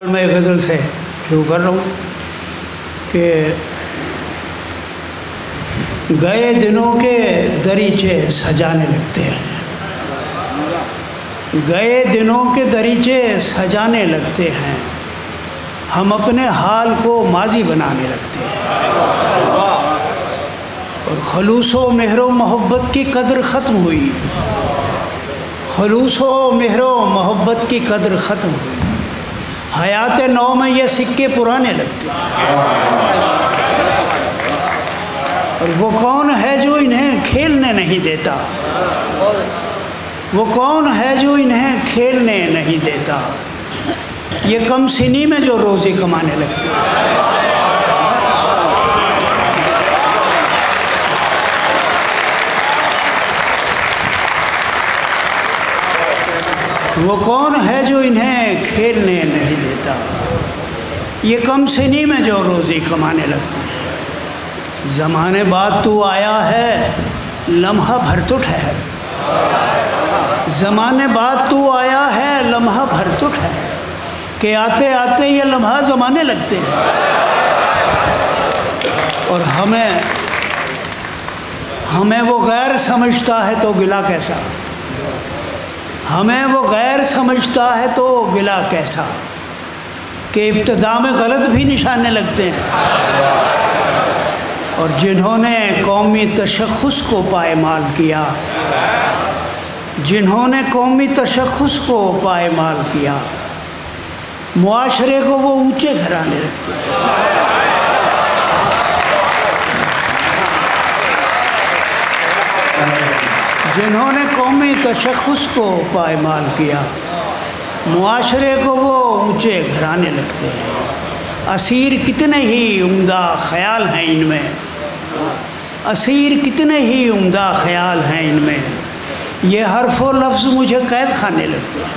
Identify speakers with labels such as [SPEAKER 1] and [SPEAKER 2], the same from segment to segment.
[SPEAKER 1] मैं गज़ल से शुरू कर रहा हूँ कि गए दिनों के दरीचे सजाने लगते हैं, गए दिनों के दरीचे सजाने लगते हैं, हम अपने हाल को माजी बनाने लगते हैं। और खलूसो मेहरो मोहब्बत की कदर ख़त्म हुई, खलूसो मेहरो मोहब्बत की कदर ख़त्म हुई, हयात नौ में ये सिक्के पुराने लगते हैं। और वो कौन है जो इन्हें खेलने नहीं देता, वो कौन है जो इन्हें खेलने नहीं देता, ये कम सिनी में जो रोज़ी कमाने लगते हैं। वो कौन है जो इन्हें खेलने नहीं देता, ये कम सिनी में जो रोज़ी कमाने लगते हैं। ज़माने बाद तू आया है, लम्हा भर तो ठहर, ज़माने बाद तू आया है, लम्हा भर तो ठहर, के आते आते ये लम्हा ज़माने लगते हैं। और हमें वो गैर समझता है तो गिला कैसा, हमें वो गैर समझता है तो गिला कैसा, कि इब्तिदा में गलत भी निशाने लगते हैं। और जिन्होंने कौमी तशख़्ख़ुस को पायमाल किया, जिन्होंने कौमी तशख़्ख़ुस को पायमाल किया, मुआशरे को वो ऊंचे घराने लगते हैं। जिन्होंने कौमी तशख़्ख़ुस को पायमाल किया, मुआशरे को वो ऊंचे घराने लगते हैं। असीर कितने ही उम्दा ख़याल हैं इनमें, असीर कितने ही उम्दा ख़याल हैं इनमें, ये हर्फ़ व लफ्ज़ मुझे कैद खाने लगते हैं।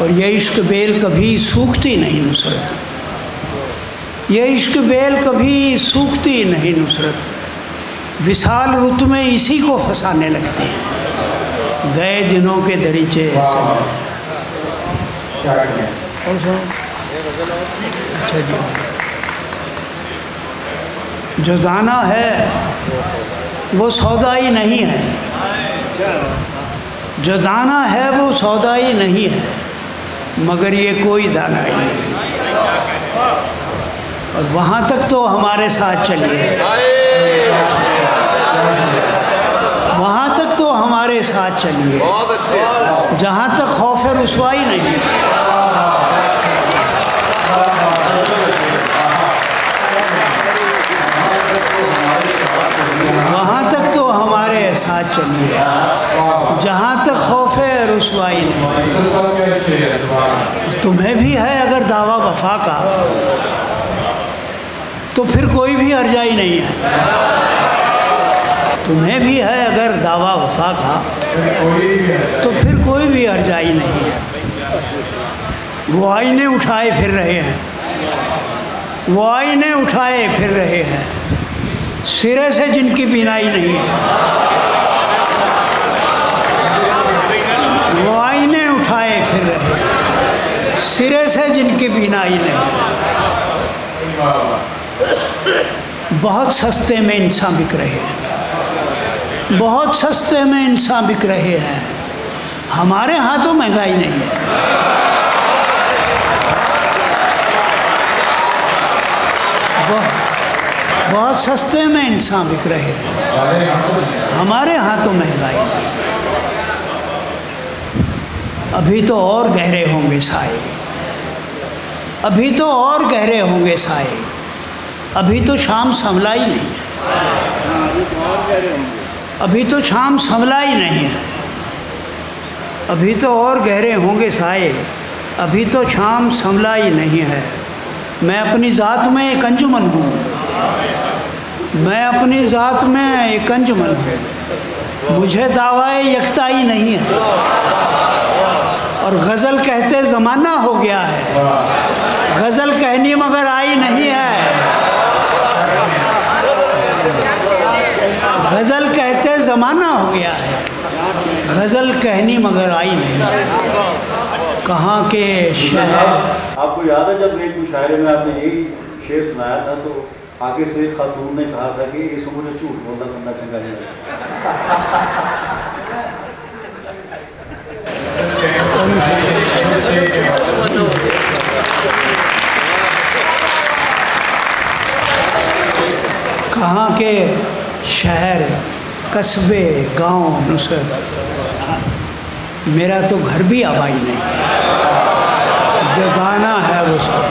[SPEAKER 1] और ये इश्क बेल कभी सूखती नहीं नुसरत, ये इश्क बेल कभी सूखती नहीं नुसरत, विशाल रुत में इसी को फंसाने लगते हैं। गए दिनों के दरीचे जो दाना है वो सौदाई नहीं है, जो दाना है वो सौदाई नहीं है, मगर ये कोई दाना ही नहीं। और वहाँ तक तो हमारे साथ चलिए, वहाँ तक तो हमारे साथ चलिए, जहाँ तक खौफ रुसवाई नहीं, वहाँ तक तो हमारे साथ चलिए, जहाँ तक खौफ रुसवाई नहीं। तुम्हें भी है अगर दावा वफा का, तो फिर कोई भी अर्जाई नहीं है। तुम्हें भी है अगर दावा वफा का, तो फिर कोई भी अर्जाई नहीं है। वो आईने उठाए फिर रहे हैं, वो आईने उठाए फिर रहे हैं, सिरे से जिनकी बीनाई नहीं है। वो आईने उठाए फिर रहे हैं, सिरे से जिनकी बीनाई नहीं है। बहुत सस्ते में इंसान बिक रहे हैं, बहुत सस्ते में इंसान बिक रहे हैं। हमारे यहाँ तो महंगाई नहीं है, बहुत सस्ते में इंसान बिक रहे हैं। हमारे यहाँ तो महंगाई नहीं। अभी तो और गहरे होंगे साए, अभी तो और गहरे होंगे साए, अभी तो शाम संभला ही नहीं है, अभी तो शाम संभला ही नहीं है। अभी तो और गहरे होंगे साए, अभी तो शाम संभला ही नहीं है। मैं अपनी ज़ात में एक अंजुमन हूँ, मैं अपनी ज़ात में एक अंजुमन हूँ, मुझे दावाए यकताई नहीं है। और गज़ल कहते ज़माना हो गया है, गज़ल कहनी मगर आई नहीं है, गज़ल कहते ज़माना हो गया है, गज़ल कहनी मगर आई नहीं। कहाँ के शहर।
[SPEAKER 2] आपको याद है जब एक मुशायरे में आपने यही शेर सुनाया था तो आगे से खातून ने कहा था कि इस उम्र में झूठ बोलना बंदा चंगा नहीं लगता।
[SPEAKER 1] कहाँ के शहर कस्बे गांव नुसरत, मेरा तो घर भी आबाई नहीं, जो गाना है वो सब।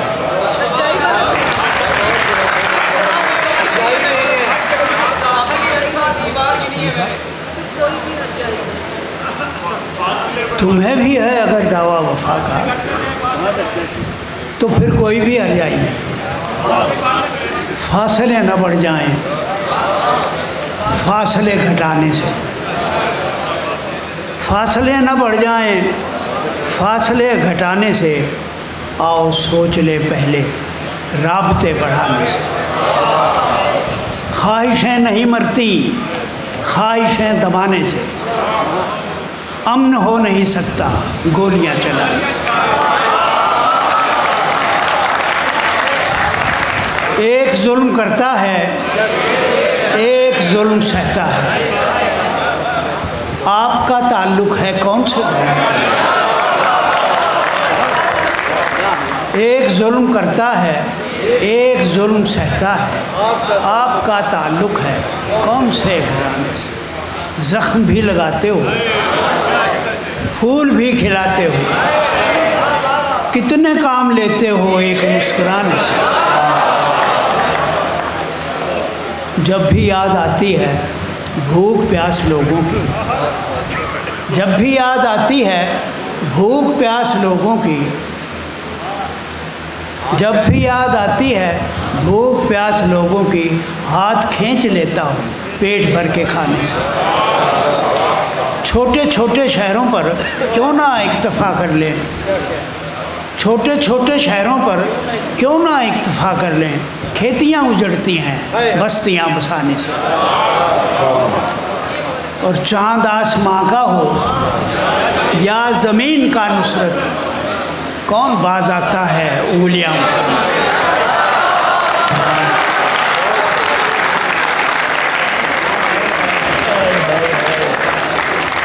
[SPEAKER 1] तुम्हें भी है अगर दावा वफा का, तो फिर कोई भी हर्जाई नहीं। फासले न बढ़ जाएं फासले घटाने से, फासले न बढ़ जाएं फासले घटाने से, आओ सोच ले पहले राबते बढ़ाने से। ख्वाहिशें नहीं मरती ख्वाहिशें दबाने से, अमन हो नहीं सकता गोलियां चलाने से। एक जुल्म करता है एक जुल्म सहता है, आपका ताल्लुक़ है कौन से धर्म से। एक जुल्म करता है एक जुल्म सहता है, आपका ताल्लुक़ है कौन से घराने से। ज़ख्म भी लगाते हो फूल भी खिलाते हो, कितने काम लेते हो एक मुस्कुराने से। जब भी याद आती है भूख प्यास लोगों की, जब भी याद आती है भूख प्यास लोगों की, जब भी याद आती है भूख प्यास लोगों की, हाथ खींच लेता हूँ पेट भर के खाने से। छोटे छोटे शहरों पर क्यों ना इक्तफा कर लें, छोटे छोटे शहरों पर क्यों ना इक्तफा कर लें, खेतियाँ उजड़ती हैं बस्तियाँ बसाने से। और चाँद आसमां का हो या ज़मीन का नुसरत, कौन बाज आता है उंगलियाँ उठाने से।